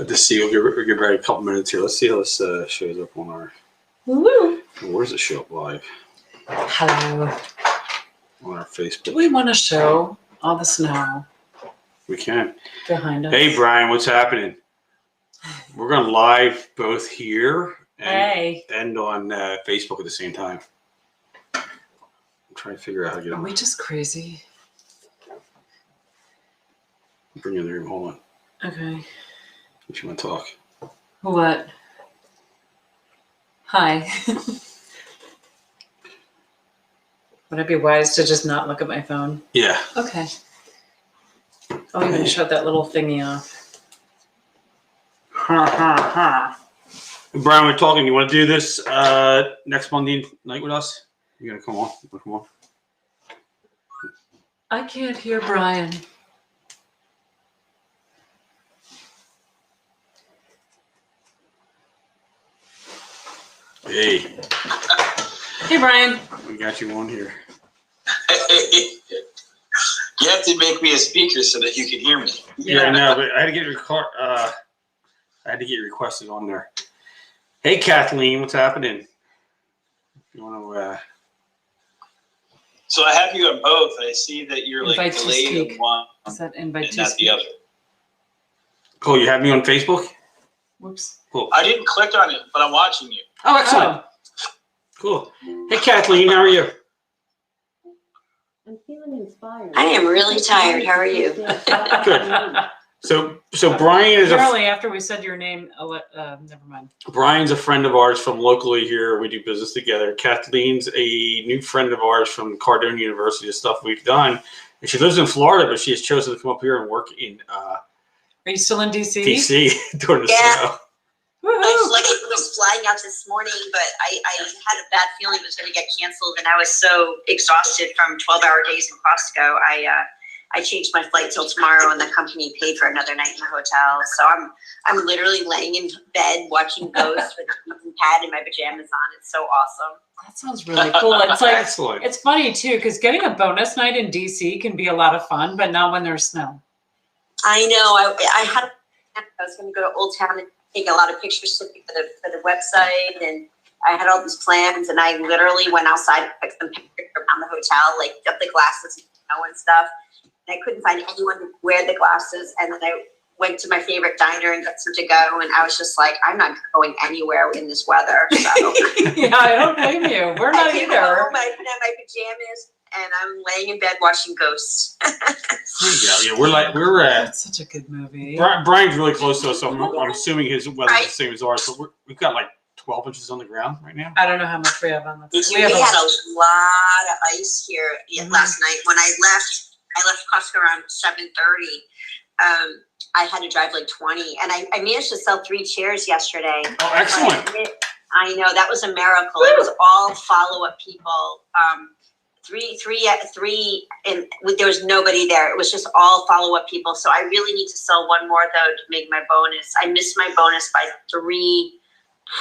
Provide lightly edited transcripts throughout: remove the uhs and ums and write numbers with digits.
Let's see. We'll give Brad a couple minutes here. Let's see how this shows up on our. Woo! Where does it show up live? Hello. On our Facebook. Do we want to show all the snow? We can. Behind us. Hey, Brian, what's happening? We're going to live both here and on Facebook at the same time. I'm trying to figure out how to get on. Are we just crazy? Bring you in the room. Hold on. Okay. If you want to talk. What? Hi. Would it be wise to just not look at my phone? Yeah. Okay. I'll even shut that little thingy off. Ha ha ha. Brian, we're talking. You want to do this next Monday night with us? You gonna come on? Come on. I can't hear Brian. Hey. Hey, Brian. We got you on here. You have to make me a speaker so that you can hear me. Yeah, no, but I had to get requested on there. Hey, Kathleen, what's happening? You want to? So I have you on both. I see that you're Invite like to delayed speak. on one Is that invite and to not speak? the other. Cool. You have me on Facebook. Whoops. Cool. I didn't click on it, but I'm watching you. Oh, excellent. Cool. Hey, Kathleen, how are you? I'm feeling inspired. I am really tired. How are you? Good. So Brian is Apparently, after we said your name, never mind. Brian's a friend of ours from locally here. We do business together. Kathleen's a new friend of ours from Cardone University, the stuff we've done. And she lives in Florida, but she has chosen to come up here and work in Are you still in DC? DC during the snow. I was flying out this morning, but I had a bad feeling it was going to get canceled, and I was so exhausted from 12-hour days in Costco. I changed my flight till tomorrow, and the company paid for another night in the hotel. So I'm literally laying in bed watching Ghost with a heating pad and my pajamas on. It's so awesome. That sounds really cool. It's like Excellent. it's funny too, because getting a bonus night in DC can be a lot of fun, but not when there's snow. I know. I was going to go to Old Town and take a lot of pictures for the website, and I had all these plans, and I literally went outside and took some pictures around the hotel, like up the glasses and stuff. And I couldn't find anyone to wear the glasses, and then I went to my favorite diner and got some to go, and I was just like, I'm not going anywhere in this weather. So Yeah, I don't blame you. We're not I came either. home, I put on my pajamas, and I'm laying in bed watching Ghosts. Yeah, we're That's such a good movie. Brian's really close to us, so I'm assuming his weather's the same as ours. But we've got like 12 inches on the ground right now. I don't know how much we have on the. We had a lot of ice here last night. When I left Costco around 7:30. I had to drive like 20, and I managed to sell 3 chairs yesterday. Oh, excellent! I know, that was a miracle. It was all follow-up people. Three, and there was nobody there. It was just all follow-up people. So I really need to sell one more though to make my bonus. I missed my bonus by 3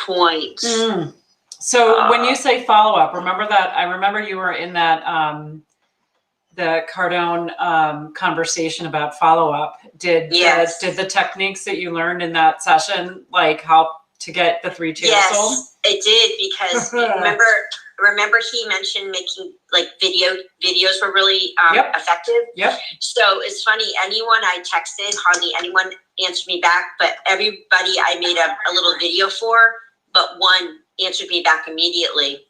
points. So when you say follow-up, remember that I remember you were in that the Cardone conversation about follow-up. Did the techniques that you learned in that session like help to get the 3 chairs sold? Yes, it did, because remember he mentioned making like videos were really effective. Yep. So it's funny, anyone I texted, hardly anyone answered me back, but everybody I made a little video for, but one answered me back immediately.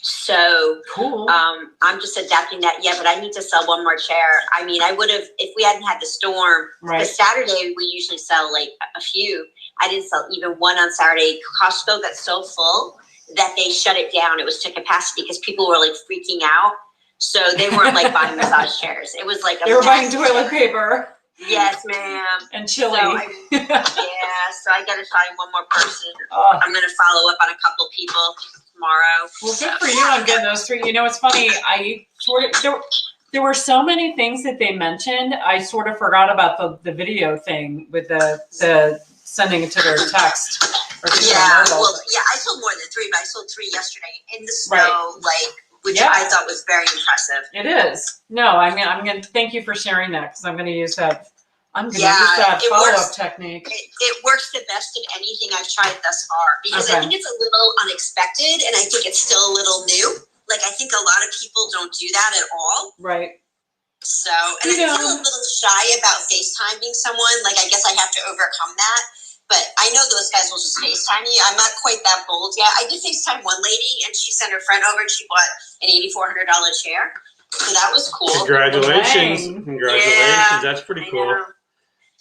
So cool. I'm just adapting that. Yeah, but I need to sell one more chair. I mean, I would have, if we hadn't had the storm, because Saturday we usually sell like a few. I didn't sell even one on Saturday. Costco got so full that they shut it down. It was to capacity because people were like freaking out. So they weren't like buying massage chairs. It was like they were buying toilet paper. Yes, ma'am. And chili. So so I got to find one more person. I'm going to follow up on a couple people tomorrow. Well, good for you on getting those 3. You know, it's funny. There were so many things that they mentioned. I sort of forgot about the video thing with the sending it to their text. Or to their mobile. I sold more than 3, but I sold 3 yesterday in the snow, which I thought was very impressive. It is. No, I mean, I'm going to thank you for sharing that, because I'm going to use that I'm going to use that it follow-up works. technique. It works the best of anything I've tried thus far because I Okay. think it's a little unexpected and I think it's still a little new. Like I think a lot of people don't do that at all. Right. So, and I feel a little shy about FaceTiming someone. Like I guess I have to overcome that. But I know those guys will just FaceTime you. I'm not quite that bold yet. I did FaceTime one lady and she sent her friend over and she bought an $8,400 chair. So that was cool. Congratulations. Dang. Congratulations. Yeah, That's pretty cool. know.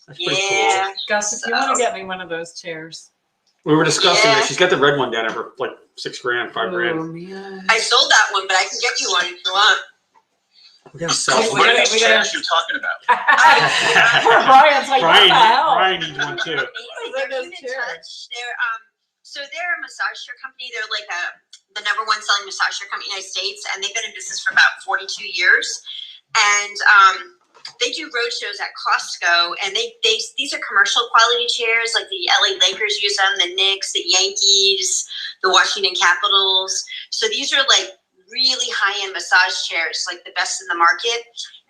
That's pretty Yeah. cool. Gus, if you want to get me one of those chairs. We were discussing Yeah. it. She's got the red one down there for like $6,000, $5,000. Oh, man. I sold that one, but I can get you one if you want. We gotta sell Oh, some. What are gotta- these we gotta- chairs you're talking about? Poor Brian's like, Brian, what the hell? Brian needs one too. They're those Human chairs? Touch. They're a massage chair company. They're like the number one selling massage chair company in the United States, and they've been in business for about 42 years. And they do road shows at Costco, and these are commercial quality chairs. Like the LA Lakers use them, the Knicks, the Yankees, the Washington Capitals. So these are like really high-end massage chairs, like the best in the market.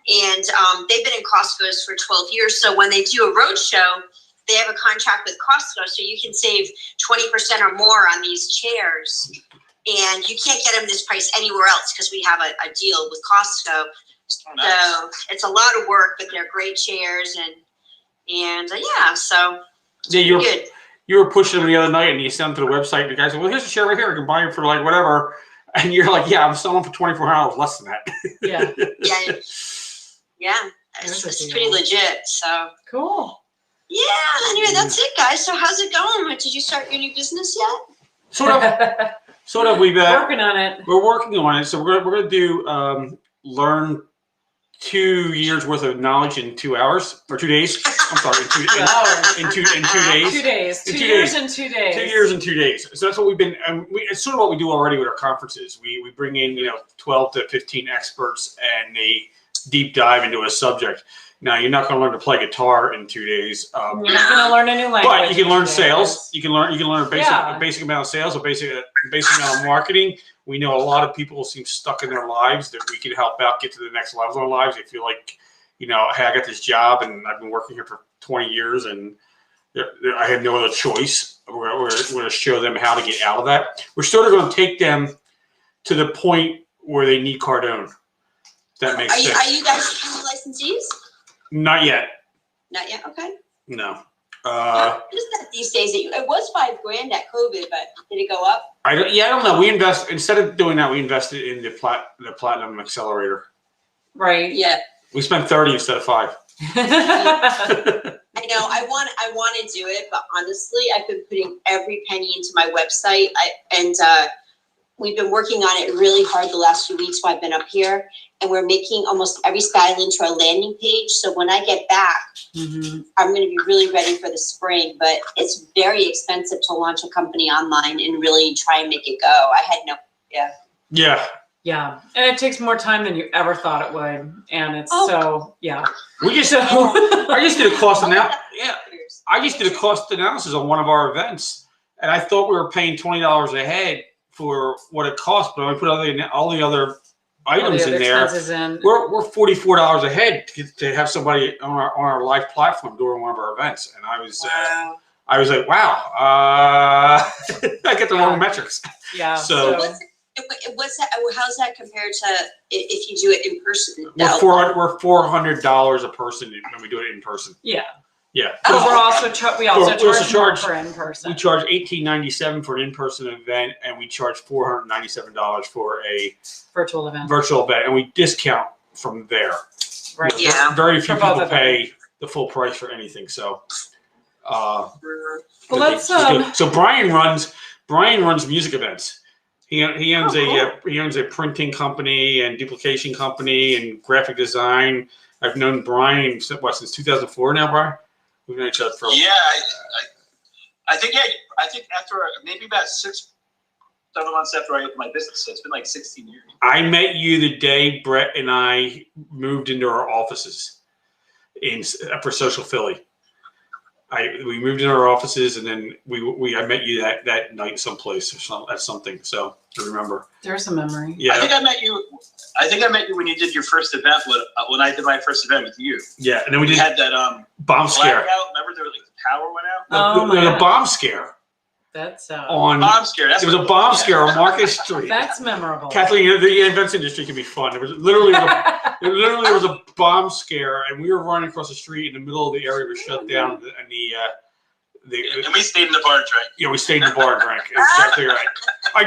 And they've been in Costco's for 12 years. So when they do a road show, they have a contract with Costco, so you can save 20% or more on these chairs. And you can't get them this price anywhere else because we have a deal with Costco. Oh, nice. So it's a lot of work, but they're great chairs. And yeah, so Yeah, good. you were pushing them the other night and you sent them to the website. And the guy said, well, here's a chair right here. I can buy it for like whatever. And you're like, yeah, I'm selling for $2,400, less than that. Yeah. Yeah, There's a it's deal. pretty legit. So Cool. yeah, anyway, that's it, guys. So how's it going? Did you start your new business yet? Sort of. We've Working on it. we're working on it. So we're gonna do learn 2 years worth of knowledge in 2 hours or 2 days. I'm sorry, in 2 hours. in 2 days. 2 days. In 2 2 years days. and 2 days. 2 years and 2 days. So that's what we've been. It's sort of what we do already with our conferences. We bring in 12 to 15 experts and they deep dive into a subject. Now you're not going to learn to play guitar in 2 days. You're not going to learn a new language. But you can learn in 2 sales. days. You can learn a basic amount of sales, a basic amount of marketing. We know a lot of people seem stuck in their lives that we can help out get to the next level in their lives. They feel like, hey, I got this job and I've been working here for 20 years and I had no other choice. We're going to show them how to get out of that. We're sort of going to take them to the point where they need Cardone. If that makes sense. Are you guys county licensees? Not yet. Not yet. Okay. No. What is that these days? It was $5,000 at COVID, but did it go up? I don't know. We invest instead of doing that. We invested in the platinum accelerator. Right. Yeah. We spent 30 instead of 5. I know. I want to do it, but honestly, I've been putting every penny into my website. We've been working on it really hard the last few weeks while I've been up here, and we're making almost every style into our landing page. So when I get back, I'm going to be really ready for the spring. But it's very expensive to launch a company online and really try and make it go. I had no idea. Yeah. Yeah. And it takes more time than you ever thought it would. And it's We just I just did a cost analysis. Yeah. I just did a cost analysis on one of our events, and I thought we were paying $20 a head for what it cost, but when we put all the other items in there, we're $44 a head to have somebody on our live platform during one of our events. And I was like, wow, I get the wrong metrics. Yeah. So what's that? How's that compared to if you do it in person? we're $400 a person when we do it in person. Yeah. Yeah. Because we also charge for in person. We charge $18.97 for an in-person event, and we charge $497 for a virtual event, and we discount from there. Right. Yeah. Very few people pay the full price for anything. So, let's. So Brian runs music events. He owns a printing company and duplication company and graphic design. I've known Brian since 2004 now, Brian. We've known each other for I think after maybe about 6-7 months after I opened my business, so it's been like 16 years. I met you the day Brett and I moved into our offices for Social Philly. we moved in our offices, and then I met you that night someplace or at something. So I remember. There's a memory. Yeah. I think I met you when you did your first event when I did my first event with you. Yeah, and then we had that bomb scare. blackout. Remember, there was like the power went out. The bomb scare. That's bomb scare. It was a bomb scare on Market Street. That's memorable. Kathleen, the events industry can be fun. There was literally was a bomb scare, and we were running across the street in the middle of the area was shut down, and and we stayed in the bar and drank. Yeah, we stayed in the bar and drank. Exactly right. I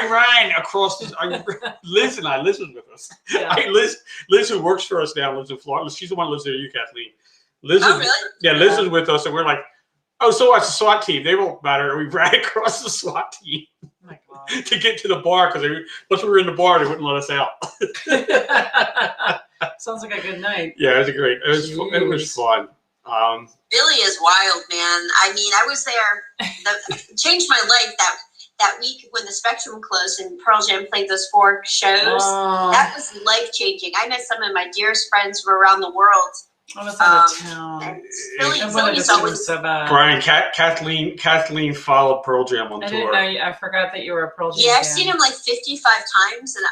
ran across this. Liz and I was with us. Yeah. Liz, who works for us now, lives in Florida. She's the one who lives there. You, Kathleen. Liz Oh, really? Yeah, Liz is with us, and we're like, oh, so what's the SWAT team? They won't matter. We ran across the SWAT team Oh my God. to get to the bar because once we were in the bar, they wouldn't let us out. Sounds like a good night. Yeah, it was fun. Philly is wild, man. I mean, I was there. It changed my life that week when the Spectrum closed and Pearl Jam played those 4 shows. That was life changing. I met some of my dearest friends from around the world. I was out of town. Philly's always so bad. Brian, Kathleen followed Pearl Jam on I tour. didn't know. I forgot that you were a Pearl Jam Yeah, I've fan. seen him like 55 times, and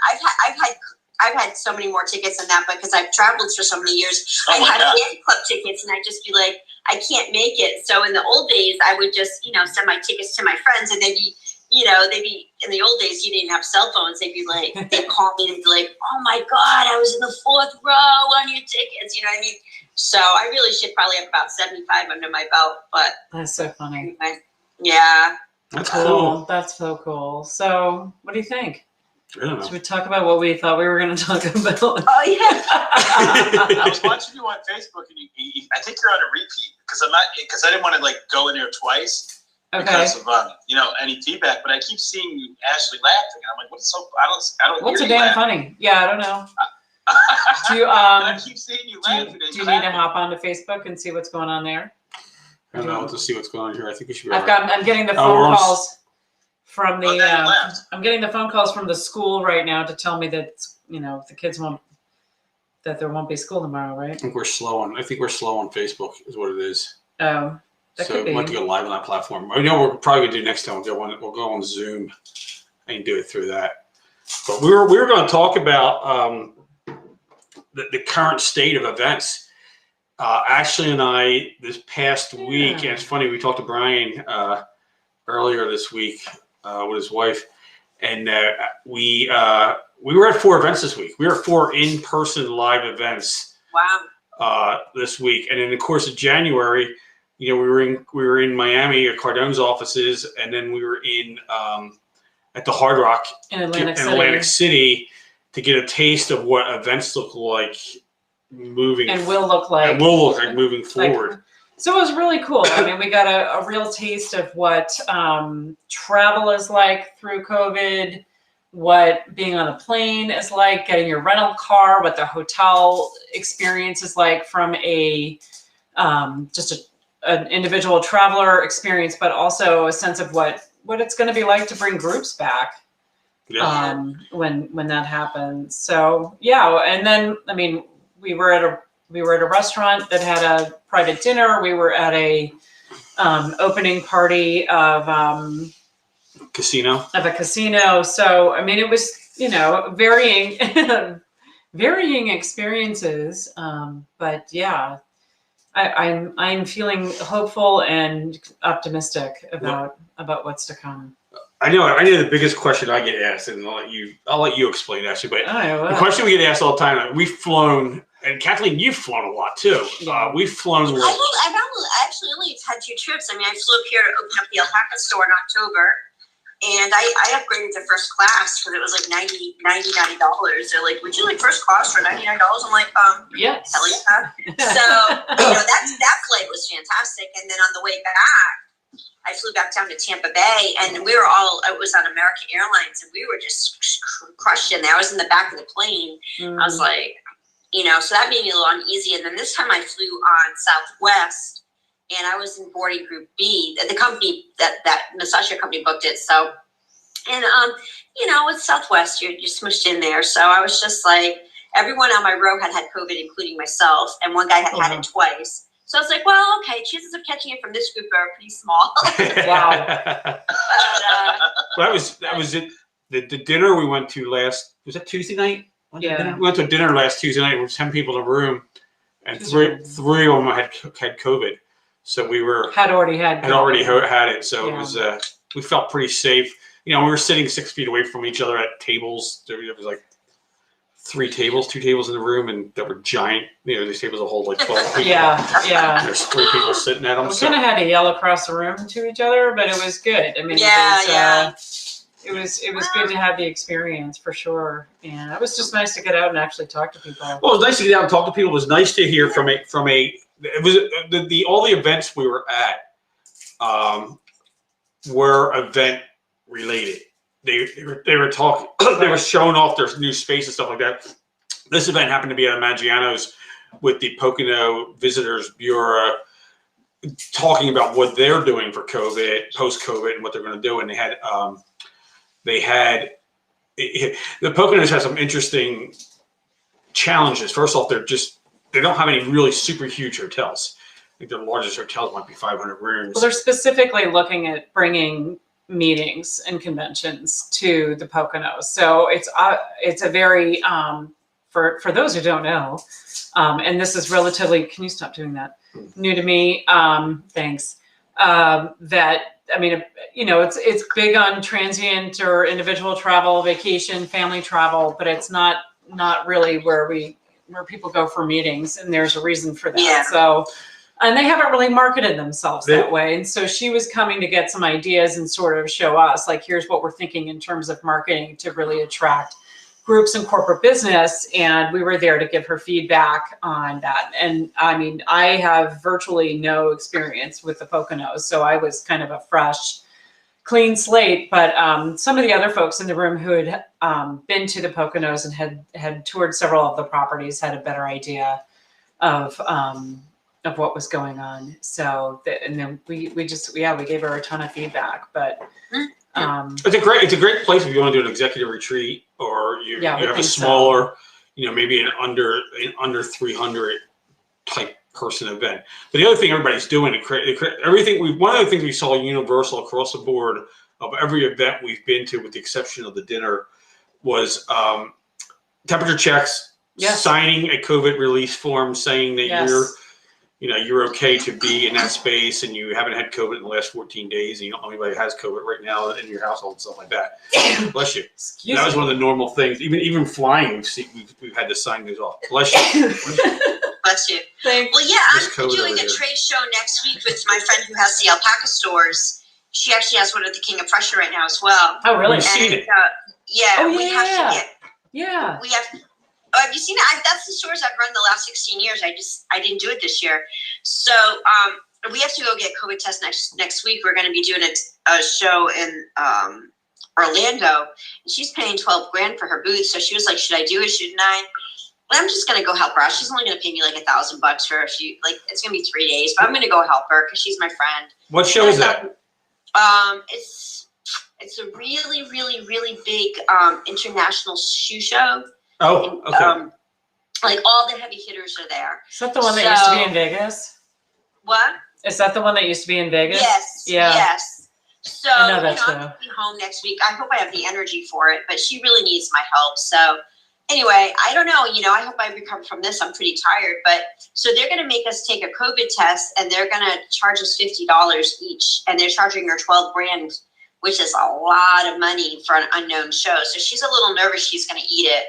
I've had so many more tickets than that because I've traveled for so many years. Oh I my had God. fan club tickets, and I'd just be like, I can't make it. So in the old days, I would just, send my tickets to my friends, and they'd be in the old days, you didn't have cell phones. They'd call me and be like, oh my God, I was in the 4th row on your tickets. You know what I mean? So I really should probably have about 75 under my belt, but That's so funny. anyway, yeah. That's cool. That's so cool. So, what do you think? I don't know. Should we talk about what we thought we were going to talk about? Oh yeah. I was watching you on Facebook, and I think you're on a repeat because I didn't want to go in there twice Okay. because of any feedback. But I keep seeing you, Ashley, laughing, and I'm like, what's so? I don't. What's hear so you damn laughing. funny? Yeah, I don't know. Do you And I keep seeing you laughing. do you need to hop onto Facebook and see what's going on there? I don't know. Let's see what's going on here. I think we should be all right. I'm getting the Oh, phone we're on calls from Oh, then you left. I'm getting the phone calls from the school right now to tell me that the kids that there won't be school tomorrow, right? I think we're slow on Facebook is what it is. Oh, that So could we be. have to go live on that platform. I know we're probably gonna do next time. We'll go on Zoom and do it through that. But we were going to talk about the current state of events. Ashley and I this past week, and it's funny, we talked to Brian earlier this week with his wife, and we were at 4 events this week. We were at 4 in-person live events. Wow. This week, and in the course of January, we were in Miami at Cardone's offices, and then we were in at the Hard Rock In Atlantic Atlantic City. City to get a taste of what events look like moving And will look like. moving forward. So it was really cool. I mean, we got a real taste of what travel is like through COVID, what being on a plane is like, getting your rental car, what the hotel experience is like from just an individual traveler experience, but also a sense of what it's going to be like to bring groups back when that happens. So yeah, and then I mean, we were at a restaurant that had a private dinner. We were at a opening party of a casino. So I mean, it was varying experiences. But yeah, I'm feeling hopeful and optimistic about what's to come. I know the biggest question I get asked, and I'll let you explain actually, but the question we get asked all the time, we've flown, and Kathleen, you've flown a lot too. Yeah. We've flown. I've actually only had 2 trips. I mean, I flew up here to open up the alpaca store in October, and I upgraded to first class because it was like $99. They're like, would you like first class for $99? I'm like, Yes. hell yeah. So, that flight was fantastic. And then on the way back, I flew back down to Tampa Bay, and it was on American Airlines, and we were just crushed in there. I was in the back of the plane. I was like, so that made me a little uneasy. And then this time I flew on Southwest, and I was in boarding group B. The company that Natasha company booked it. So, and with Southwest, you're smushed in there. So I was just like, everyone on my row had COVID, including myself, and one guy had it twice. So I was like, well, okay, chances of catching it from this group are pretty small. Wow. Well, that was it. The dinner we went to was that Tuesday night? Yeah. We went to dinner last Tuesday night. There was 10 people in the room, and three of them had COVID. So we had already had it. So Yeah. it was we felt pretty safe. You know, we were sitting 6 feet away from each other at tables. There was like 2 tables in the room, and they were giant. You know, these tables will hold like 12 people. Yeah. There's 3 people sitting at them. We kind of had to yell across the room to each other, but it was good. I mean, it was good to have the experience for sure. And it was just nice to get out and actually talk to people. Well, it was nice to get out and talk to people. It was nice to hear from it was all the events we were at were event related. They were talking, they were showing off their new space and stuff like that. This event happened to be at Maggiano's with the Pocono Visitors Bureau, talking about what they're doing for COVID, post-COVID, and what they're going to do. And the Poconos has some interesting challenges. First off, they don't have any really super huge hotels. I think their largest hotels might be 500 rooms. Well, they're specifically looking at bringing meetings and conventions to the Poconos. So it's a very, for those who don't know, and this is relatively, can you stop doing that? New to me, thanks. I mean, you know, it's big on transient or individual travel, vacation, family travel, but it's not really where people go for meetings, and there's a reason for that. Yeah. So, and they haven't really marketed themselves that way. And so she was coming to get some ideas and sort of show us, like, here's what we're thinking in terms of marketing to really attract groups and corporate business. And we were there to give her feedback on that. And I mean, I have virtually no experience with the Poconos, so I was kind of a fresh, clean slate. But some of the other folks in the room who had been to the Poconos and had toured several of the properties had a better idea of what was going on. So, and then we gave her a ton of feedback. But it's a great place if you want to do an executive retreat, or you have a smaller, you know, maybe an under 300 type person event. But the other thing everybody's doing, everything one of the things we saw universal across the board of every event we've been to, with the exception of the dinner, was temperature checks, signing a COVID release form saying that you're okay to be in that space, and you haven't had COVID in the last 14 days, and you don't know anybody has COVID right now in your household and stuff like that. Bless you. That was one of the normal things. Even flying, we've had to sign these off. Bless you. Bless you. Thanks. Well, yeah, I'm doing a trade show next week with my friend who has the alpaca stores. She actually has one at the King of Prussia right now as well. Oh, really? We've seen it. We have to get. Yeah. We have. Oh, have you seen it? That's the stores I've run the last 16 years. I didn't do it this year. So we have to go get COVID tests next week. We're going to be doing a show in Orlando. And she's paying $12,000 for her booth. So she was like, should I do it? Shouldn't I? But I'm just going to go help her out. She's only going to pay me like $1,000 for it's going to be 3 days. But I'm going to go help her because she's my friend. What show is that? It's a really, really, really big international shoe show. Oh, okay. Like all the heavy hitters are there. Is that the one that used to be in Vegas? What? Is that the one that used to be in Vegas? Yes. Yeah. Yes. So I know that I'm going to be home next week. I hope I have the energy for it, but she really needs my help. So anyway, I don't know. You know, I hope I recover from this. I'm pretty tired. But so they're going to make us take a COVID test, and they're going to charge us $50 each, and they're charging her $12,000, which is a lot of money for an unknown show. So she's a little nervous she's going to eat it.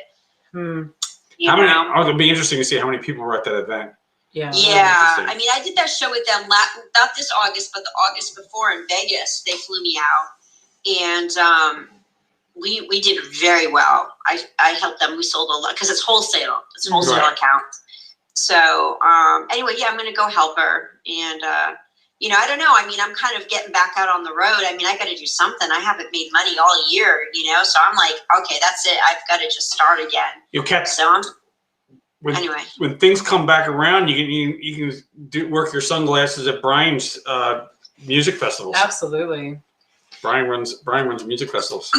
It'd be interesting to see how many people were at that event. Yeah. I mean, I did that show with them not this August, but the August before in Vegas. They flew me out, and we did very well. I helped them. We sold a lot because it's wholesale. It's a wholesale account. So anyway, I'm going to go help her, and you know, I don't know. I mean, I'm kind of getting back out on the road. I mean, I got to do something. I haven't made money all year, you know, so I'm like, okay, that's it. I've got to just start again. You'll catch. So anyway, when things come back around, you can work your sunglasses at Brian's music festivals. Absolutely. Brian runs music festivals.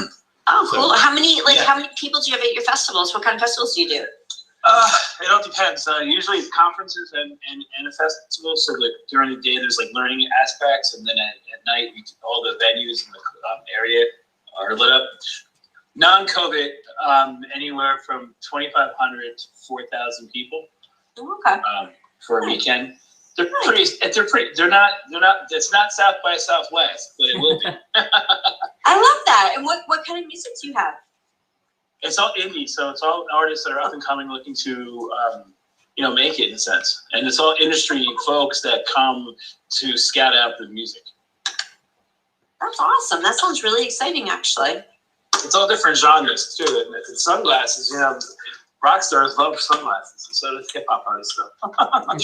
Oh, cool. How many people do you have at your festivals? What kind of festivals do you do? It all depends. Usually it's conferences and a festival. So like during the day, there's like learning aspects, and then at night, all the venues in the area are lit up. Non-COVID, anywhere from 2,500 to 4,000 people. Okay. For a weekend. They're pretty. They're not. It's not South by Southwest, but it will be. I love that. And what kind of music do you have? It's all indie, so it's all artists that are up and coming, looking to, make it in a sense. And it's all industry folks that come to scout out the music. That's awesome. That sounds really exciting, actually. It's all different genres too. And it's sunglasses, rock stars love sunglasses, and so does hip hop artists.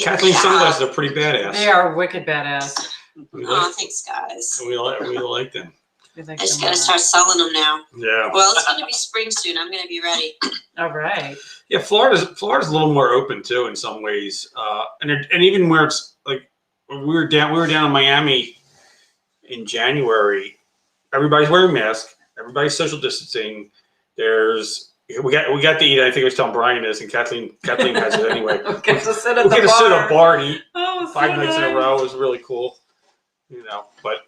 Kathleen's sunglasses are pretty badass. They are wicked badass. Oh, thanks, guys. We like them. I just gotta start selling them now. Yeah. Well, it's gonna be spring soon. I'm gonna be ready. All right. Yeah, Florida's a little more open too in some ways, and even where it's like we were down in Miami in January. Everybody's wearing masks. Everybody's social distancing. We got to eat. I think I was telling Brian this, and Kathleen has it anyway. We get to sit at we get to sit at a bar and eat 5 nights in a row. It was really cool, But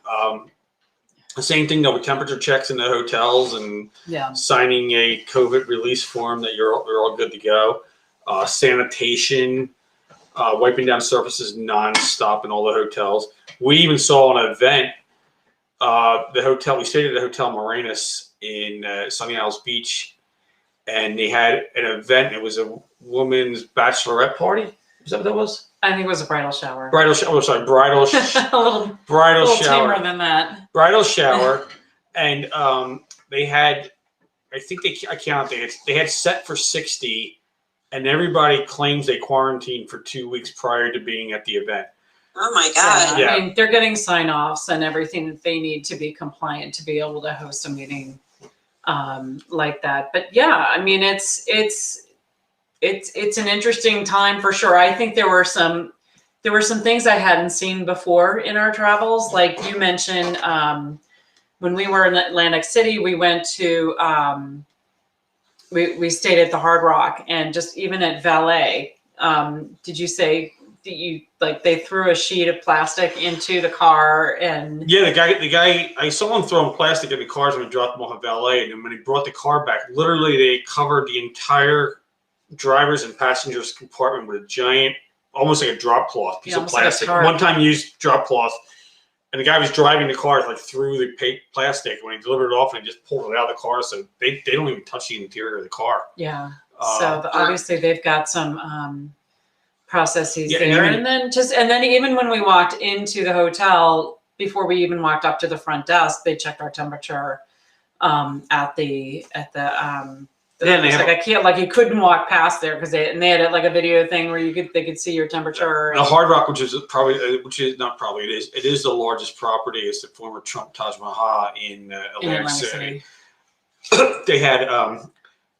the same thing though with temperature checks in the hotels and signing a COVID release form that you're all good to go. Sanitation, wiping down surfaces nonstop in all the hotels. We even saw an event. We stayed at the Hotel Morenas in Sunny Isles Beach, and they had an event. It was a woman's bachelorette party. Is that what that was? I think it was a bridal shower. Bridal shower. Oh, sorry, bridal. a little shower. tamer than that. Bridal shower, and they had. I counted. They had set for 60, and everybody claims they quarantined for 2 weeks prior to being at the event. Oh my God. Yeah. I mean, they're getting sign-offs and everything that they need to be compliant to be able to host a meeting like that. But yeah, I mean, it's an interesting time for sure. I think there were some things I hadn't seen before in our travels. Like you mentioned, when we were in Atlantic City, we went to we stayed at the Hard Rock, and just even at valet. Did you say that they threw a sheet of plastic into the car? And yeah, the guy I saw him throwing plastic in the cars when he dropped them off at valet, and then when he brought the car back, literally they covered the entire driver's and passenger's compartment with a giant, almost like a drop cloth piece of plastic, like one-time used drop cloth. And the guy was driving the car through the plastic when he delivered it off, and he just pulled it out of the car. So they don't even touch the interior of the car. Yeah. So obviously they've got some processes there, and then even when we walked into the hotel, before we even walked up to the front desk, they checked our temperature at the you couldn't walk past there because they had a video thing where they could see your temperature. The Hard Rock, it is the largest property. It's the former Trump Taj Mahal in Atlantic City. They had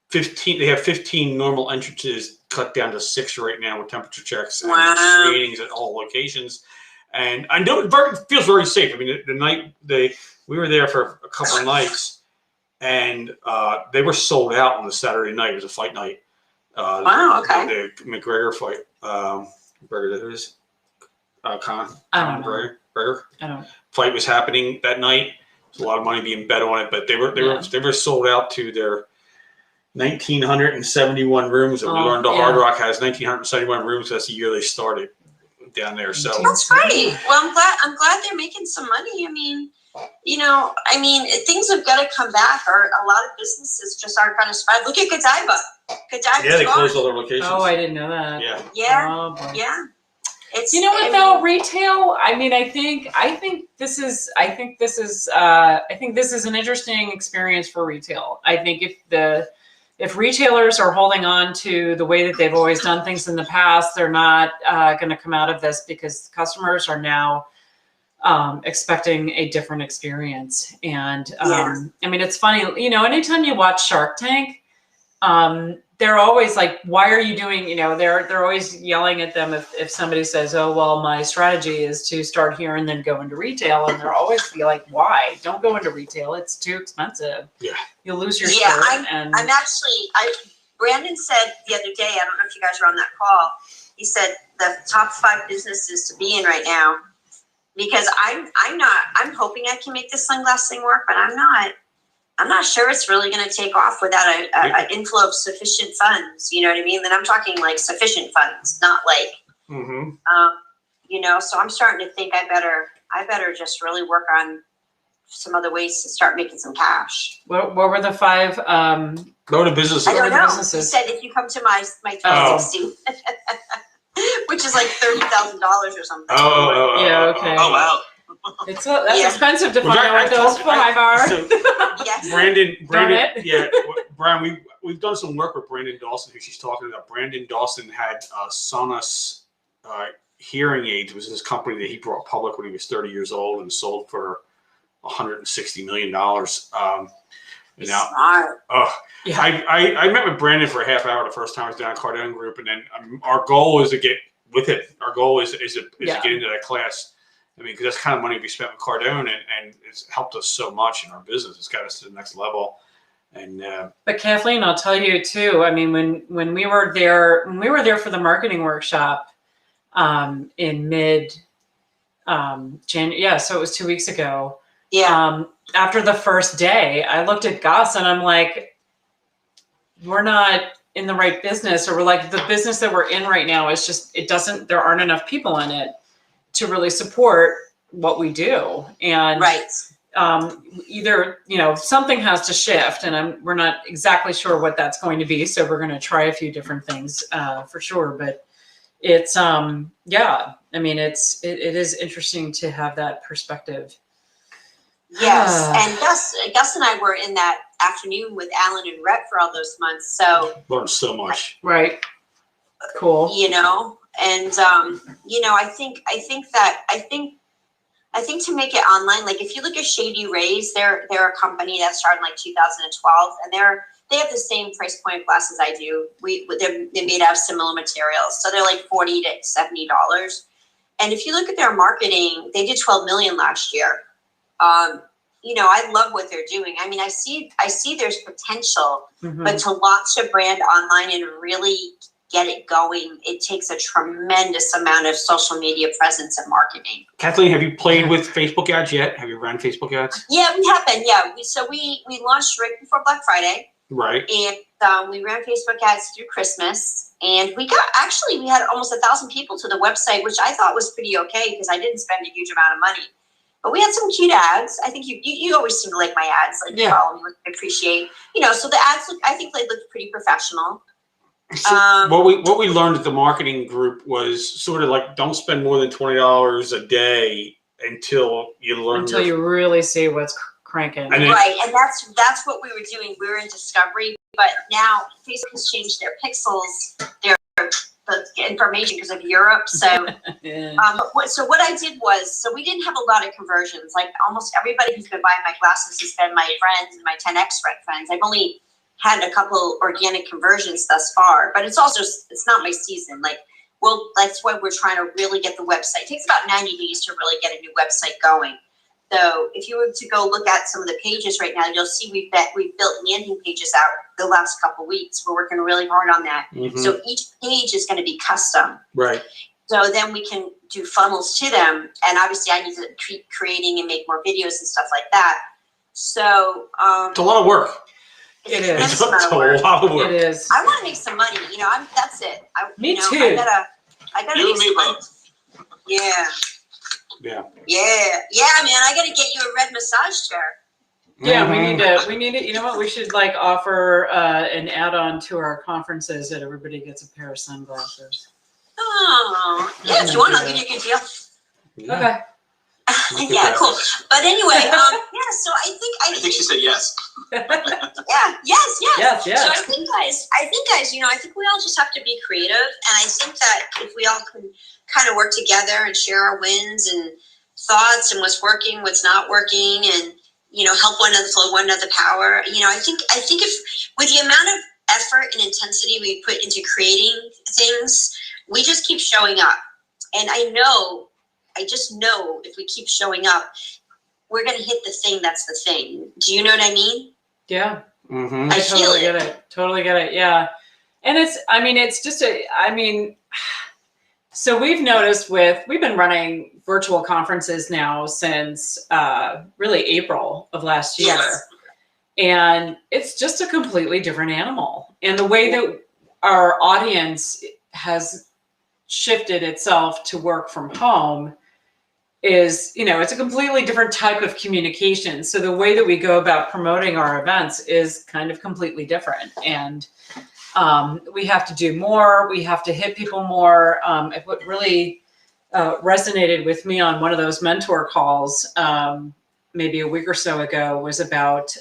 15. They have 15 normal entrances, cut down to 6 right now with temperature checks and screenings at all locations. And I know it feels very safe. I mean, the night we were there for a couple of nights. And they were sold out on the Saturday night. It was a fight night. Wow, okay. The McGregor fight. McGregor, that is. Conor McGregor. I don't. Fight was happening that night. There's a lot of money being bet on it, but they were sold out to their 1,971 rooms. And we learned the Hard Rock has 1,971 rooms. That's the year they started down there. So that's great. Well, I'm glad they're making some money. Things have got to come back, or a lot of businesses just aren't going to survive. Look at Godiva. Yeah, they closed all their locations. Oh, I didn't know that. Yeah. Yeah. Oh, boy. Yeah. Retail. I mean, I think this is an interesting experience for retail. I think if retailers are holding on to the way that they've always done things in the past, they're not going to come out of this, because customers are now expecting a different experience. And I mean, it's funny, anytime you watch Shark Tank, they're always like, why are you doing, they're always yelling at them if somebody says, oh, well, my strategy is to start here and then go into retail. And they're always like, why? Don't go into retail. It's too expensive. Yeah. You'll lose your shirt. Brandon said the other day, I don't know if you guys were on that call, he said the top 5 businesses to be in right now, because I'm hoping I can make this sunglass thing work, but I'm not sure it's really going to take off without an inflow of sufficient funds. You know what I mean? Then I'm talking like sufficient funds, not like, so I'm starting to think I better just really work on some other ways to start making some cash. What were the 5? Go to businesses. I don't know. Businesses. He said if you come to my 360, which is like $30,000 or something. Yeah, okay. Oh, wow. That's expensive to find out what those 5 are. So, Yes. Brandon, it? Brian, we've done some work with Brandon Dawson, who she's talking about. Brandon Dawson had Sonos hearing aids. It was his company that he brought public when he was 30 years old and sold for $160 million. I met with Brandon for a half hour the first time I was down at Cardone Group, and then our goal is to get with it. Our goal is to get into that class. I mean, because that's kind of money we spent with Cardone, and it's helped us so much in our business. It's got us to the next level. And but Kathleen, I'll tell you too. I mean, when we were there for the marketing workshop in mid January, so it was 2 weeks ago. Yeah. After the first day, I looked at Gus and I'm like, we're not in the right business, or we're like, the business that we're in right now is just, there aren't enough people in it to really support what we do. And either, something has to shift, and we're not exactly sure what that's going to be. So we're going to try a few different things for sure. But it's, I mean, it is interesting to have that perspective. Yes, and Gus and I were in that afternoon with Alan and Rhett for all those months. So learned so much. Right. Cool. And I think to make it online, like if you look at Shady Rays, they're a company that started in like 2012, and they have the same price point of glasses I do. They're made out of similar materials, so they're like $40 to $70. And if you look at their marketing, they did 12 million last year. I love what they're doing. I mean, I see there's potential, but to launch a brand online and really get it going, it takes a tremendous amount of social media presence and marketing. Kathleen, have you played with Facebook ads yet? Have you run Facebook ads? Yeah, we have been. Yeah, we launched right before Black Friday. Right. And we ran Facebook ads through Christmas, and we had almost 1,000 people to the website, which I thought was pretty okay because I didn't spend a huge amount of money. But we had some cute ads. I think you always seem to like my ads. Like you follow me, which I appreciate. So the ads I think they looked pretty professional. So what we learned at the marketing group was sort of like, don't spend more than $20 a day until you really see what's cranking. And that's what we were doing. We were in discovery, but now Facebook has changed their pixels, the information because of Europe. So, so what I did was, we didn't have a lot of conversions. Like almost everybody who's been buying my glasses has been my friends and my 10X friends. I've only had a couple organic conversions thus far, but it's not my season. That's why we're trying to really get the website. It takes about 90 days to really get a new website going. So if you were to go look at some of the pages right now, you'll see we've built landing pages out the last couple of weeks. We're working really hard on that. So each page is going to be custom. Right. So then we can do funnels to them. And obviously I need to keep creating and make more videos and stuff like that. So it's a lot of work. It is. It's a lot of work. It is. I want to make some money. That's it. Me too. I gotta make some money. Yeah. Yeah, man, I gotta get you a red massage chair. Yeah, we need to, you know what, we should offer an add-on to our conferences that everybody gets a pair of sunglasses. Oh, yeah, if you want, I'll give you a good deal. Okay. Yeah, cool. But anyway, so I think she said yes. Yes. Yes. So I think guys, I think we all just have to be creative, and I think that if we all can kind of work together and share our wins and thoughts and what's working, what's not working, and help one another, flow one another power. I think if with the amount of effort and intensity we put into creating things, we just keep showing up. And I just know if we keep showing up, we're going to hit the thing that's the thing. Do you know what I mean? Yeah. Mm-hmm. I totally get it. Yeah. And so we've noticed we've been running virtual conferences now since really April of last year. Yes. And it's just a completely different animal. And the way that our audience has shifted itself to work from home is, it's a completely different type of communication. So the way that we go about promoting our events is kind of completely different. And we have to do more. We have to hit people more. What really resonated with me on one of those mentor calls maybe a week or so ago was about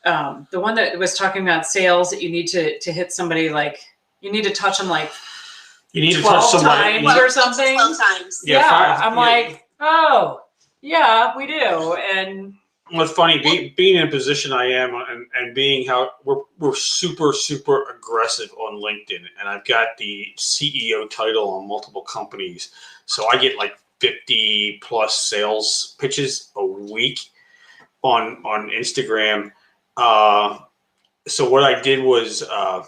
the one that was talking about sales, that you need to hit somebody, like you need to touch them like You need to 12 touch somebody. times or something. 12 times. Yeah, Yeah, five, I'm yeah. like, oh, yeah, we do. And What's funny, being in a position I am, and being how we're super aggressive on LinkedIn, and I've got the CEO title on multiple companies, so I get like 50 plus sales pitches a week on Instagram. So what I did was I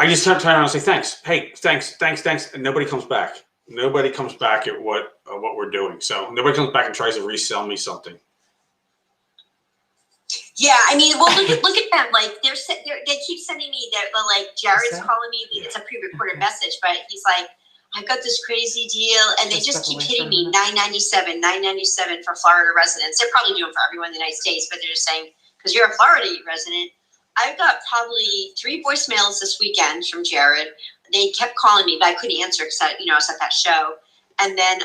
just turn around and say thanks, hey, thanks, and nobody comes back. Nobody comes back at what we're doing. So nobody comes back and tries to resell me something. Yeah, I mean, well, look at them. Like they keep sending me that. Like Jared's calling me. It's a pre-recorded message, but he's like, "I've got this crazy deal," and they just keep hitting me $997 for Florida residents. They're probably doing for everyone in the United States, but they're just saying because you're a Florida resident. I've got probably 3 voicemails this weekend from Jared. They kept calling me, but I couldn't answer because I was at that show. And then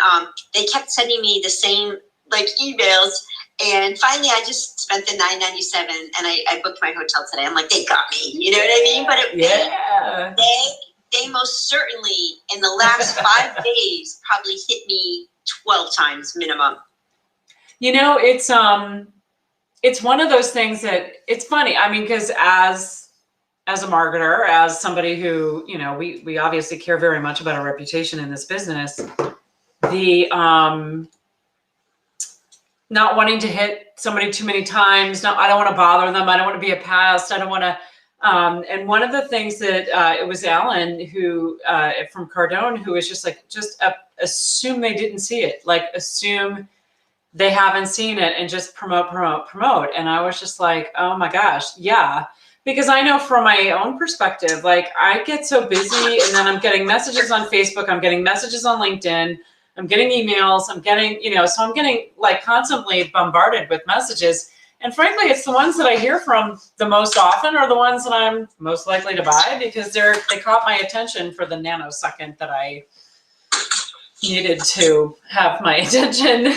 they kept sending me the same like emails. And finally, I just spent the $997, and I booked my hotel today. I'm like, they got me. You know what I mean? But they most certainly in the last 5 days probably hit me 12 times minimum. It's one of those things that it's funny. I mean, because as a marketer, as somebody who, we obviously care very much about our reputation in this business, the not wanting to hit somebody too many times. No, I don't want to bother them. I don't want to be a pest. I don't want to. And one of the things that it was Alan who from Cardone who was just assume they didn't see it, like assume they haven't seen it and just promote. And I was just like, oh my gosh, yeah. Because I know from my own perspective, like I get so busy and then I'm getting messages on Facebook, I'm getting messages on LinkedIn, I'm getting emails, I'm getting, so I'm getting like constantly bombarded with messages. And frankly, it's the ones that I hear from the most often are the ones that I'm most likely to buy because they caught my attention for the nanosecond that I needed to have my attention.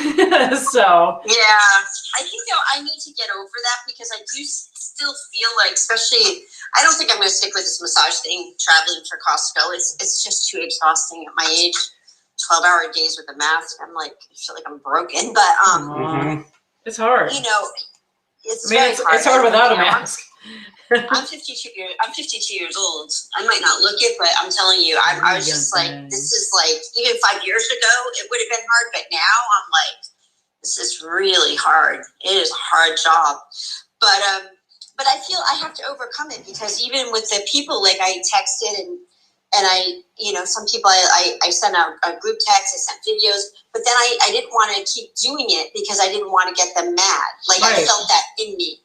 So yeah, I think I need to get over that because I do still feel like, especially, I don't think I'm going to stick with this massage thing. Traveling for Costco, it's just too exhausting at my age. 12-hour days with a mask. I'm like, I feel like I'm broken, but it's hard. It's hard without a mask. I'm 52 years old. I might not look it, but I'm telling you, I was just like, this is like, even 5 years ago, it would have been hard, but now I'm like, this is really hard. It is a hard job. But I feel I have to overcome it because even with the people, like I texted and I, some people I sent out a group text, I sent videos, but then I didn't want to keep doing it because I didn't want to get them mad. Like I felt that in me.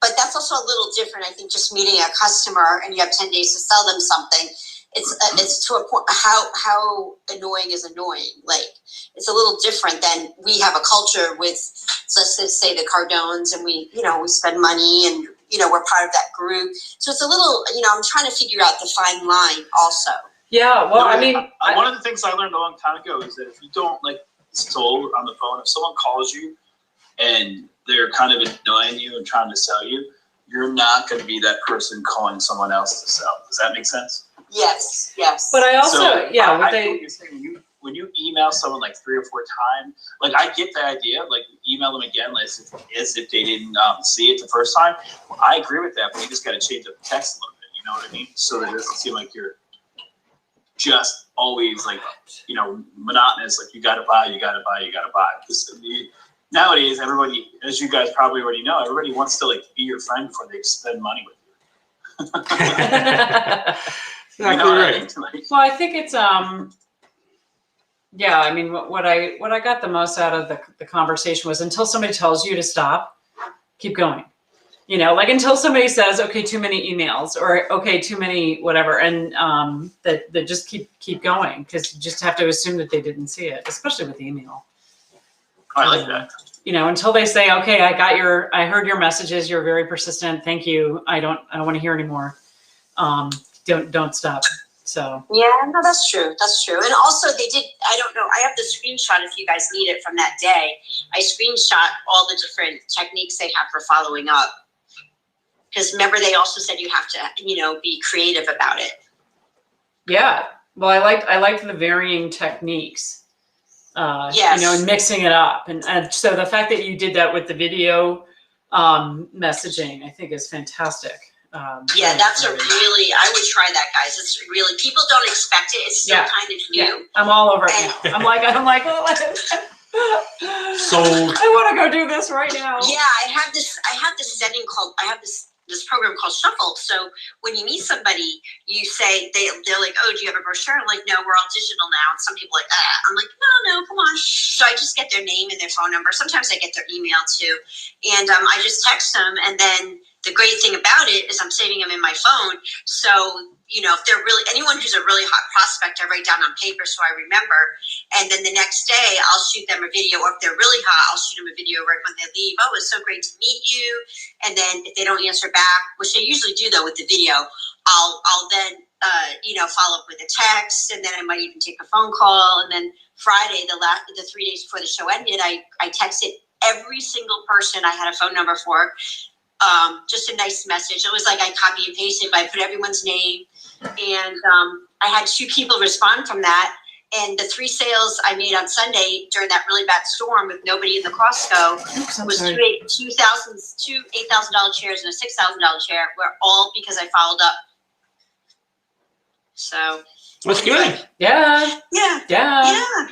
But that's also a little different. I think just meeting a customer and you have 10 days to sell them something. It's to a point. How annoying is annoying? Like it's a little different than we have a culture with. So let's just say the Cardones, and we spend money and we're part of that group. So it's a little. I'm trying to figure out the fine line also. Yeah. Well, I mean, one of the things I learned a long time ago is that if you don't sold on the phone, if someone calls you and they're kind of annoying you and trying to sell you, you're not going to be that person calling someone else to sell. Does that make sense? Yes. But I also, I know what you're saying. When you email someone like 3 or 4 times, like I get the idea, like email them again as if they didn't see it the first time. Well, I agree with that, but you just got to change up the text a little bit. You know what I mean? So that it doesn't seem like you're just always monotonous. Like you got to buy. nowadays, everybody, as you guys probably already know, everybody wants to like be your friend before they spend money with you. Exactly right. Well, I think it's yeah. I mean, what I got the most out of the conversation was until somebody tells you to stop, keep going. You know, like until somebody says, okay, too many emails, or okay, too many whatever, and that just keep going, because you just have to assume that they didn't see it, especially with email. I like that. You know, until they say, okay, I heard your messages, you're very persistent, thank you, I don't want to hear anymore. Don't stop. So Yeah, no, that's true. That's true. And also they did, I don't know, I have the screenshot if you guys need it from that day. I screenshot all the different techniques they have for following up. Because remember, they also said you have to, you know, be creative about it. yeah, well, I liked the varying techniques. Yes. You know, and mixing it up. And so the fact that you did that with the video messaging, I think is fantastic. Yeah, that's a really, I would try that, guys. It's really, people don't expect it. It's still kind of new. Yeah. I'm all over it now. I'm like, oh, So I want to go do this right now. Yeah, I have this setting called, I have this program called Shuffle. So when you meet somebody, you say, they're like, oh, do you have a brochure? I'm like, no, we're all digital now. And some people are like, I'm like, no, come on. So I just get their name and their phone number. Sometimes I get their email too. And I just text them. And then the great thing about it is I'm saving them in my phone. So, you know, if they're really, anyone who's a really hot prospect, I write down on paper so I remember. And then the next day I'll shoot them a video, or if they're really hot, I'll shoot them a video right when they leave. Oh, it's so great to meet you. And then if they don't answer back, which they usually do though with the video, I'll then, you know, follow up with a text, and then I might even take a phone call. And then Friday, the 3 days before the show ended, I texted every single person I had a phone number for. Just a nice message. It was like I copy and pasted, but I put everyone's name, and I had 2 people respond from that. And the 3 sales I made on Sunday during that really bad storm with nobody in the Costco was two $8,000 chairs and a $6,000 chair, were all because I followed up. So that's good. Yeah. Yeah,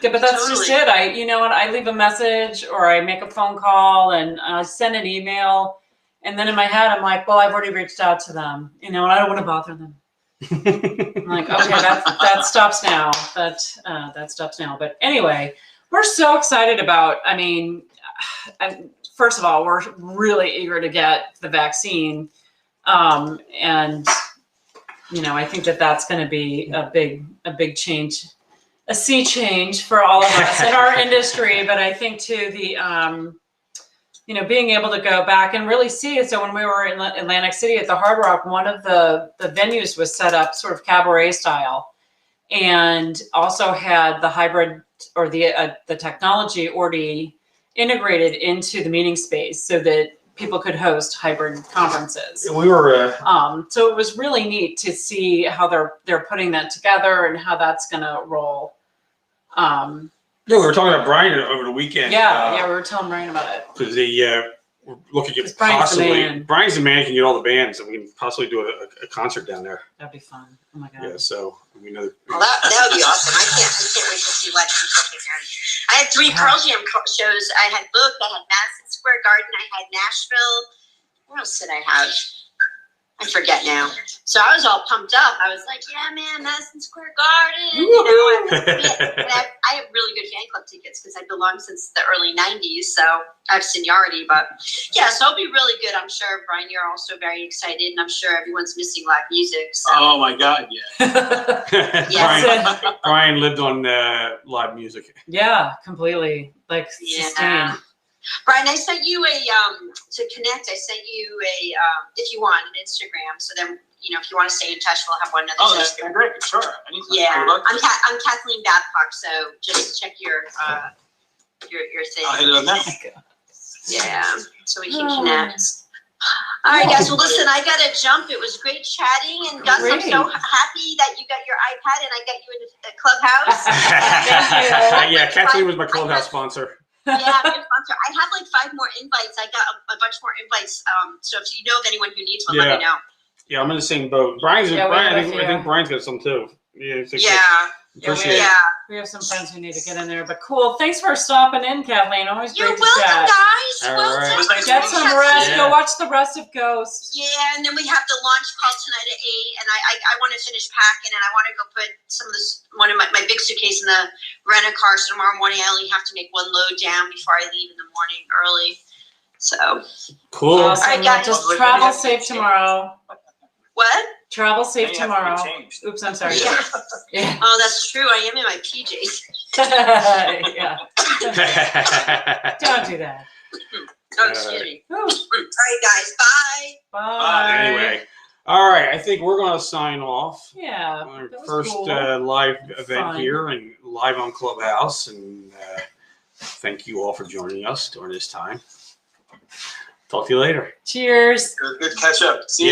But that's totally. just it. You know what? I leave a message, or I make a phone call, and I send an email. And then in my head, I'm like, well, I've already reached out to them, you know, and I don't want to bother them. I'm like, okay, that stops now. That stops now. But anyway, we're so excited about, I mean, first of all, we're really eager to get the vaccine. And, you know, I think that's going to be a big change, a sea change for all of us in our industry. But I think too, you know, being able to go back and really see it. So when we were in Atlantic City at the Hard Rock, one of the venues was set up sort of cabaret style, and also had the hybrid, or the technology already integrated into the meeting space so that people could host hybrid conferences. We were so it was really neat to see how they're putting that together and how that's going to roll. yeah, we were talking about Brian over the weekend. Yeah, we were telling Brian about it. Because we're looking at Brian's the possibly man. Brian's the man can get all the bands, and we can possibly do a concert down there. That'd be fun. Oh my god. Yeah, so we know. Well, that would be awesome. I can't wait to see what I had 3 Pearl Jam shows. I had booked. I had Madison Square Garden. I had Nashville. What else did I have? I forget now. So I was all pumped up. I was like, yeah, man, Madison Square Garden. You know, I have really good fan club tickets because I've belonged since the early 90s. So I have seniority. But yeah, so it'll be really good. I'm sure, Brian, you're also very excited. And I'm sure everyone's missing live music. So. Oh, my God, yeah. Yes. Brian lived on live music. Yeah, completely. Like sustained. Brian, I sent you to connect. I sent you if you want, an Instagram. So then, you know, if you want to stay in touch, we'll have one another. Oh, that's great. Sure. Anytime. Yeah, I'm Kathleen Babcock. So just check your thing. I'll hit it on that. Yeah, so we can connect. All right, guys. Well, listen, I got to jump. It was great chatting, and Gus, I'm so happy that you got your iPad and I got you into the Clubhouse. Thank you. Yeah, Kathleen was my Clubhouse sponsor. Yeah, I'm your sponsor. I have like 5 more invites. I got a bunch more invites. So if you know of anyone who needs one, let me know. Yeah, I'm in the same boat. Brian, I think Brian's got some too. Yeah. Appreciate it. Yeah. We have some friends who need to get in there, but cool. Thanks for stopping in, Kathleen. Always You're great to welcome, chat. guys. All Welcome. right. It was nice Get meeting some you. rest. Yeah. Go watch the rest of Ghost. Yeah, and then we have the launch call tonight at 8, and I want to finish packing, and I want to go put some of this, one of my big suitcase in the rent-a-car, so tomorrow morning I only have to make one load down before I leave in the morning early. So, Cool. Awesome. All right, guys. Just Well, travel maybe safe tomorrow. what? Travel safe Then you have to tomorrow. get changed. Oops, I'm sorry. Yeah. Yeah. Oh, that's true. I am in my PJs. Yeah. Don't do that. Oh, excuse me. Ooh. All right, guys. Bye. Bye. Anyway, all right. I think we're going to sign off. Yeah. Our that was first cool. live event Fun. here and live on Clubhouse. And thank you all for joining us during this time. Talk to you later. Cheers. It was good to catch up. See you.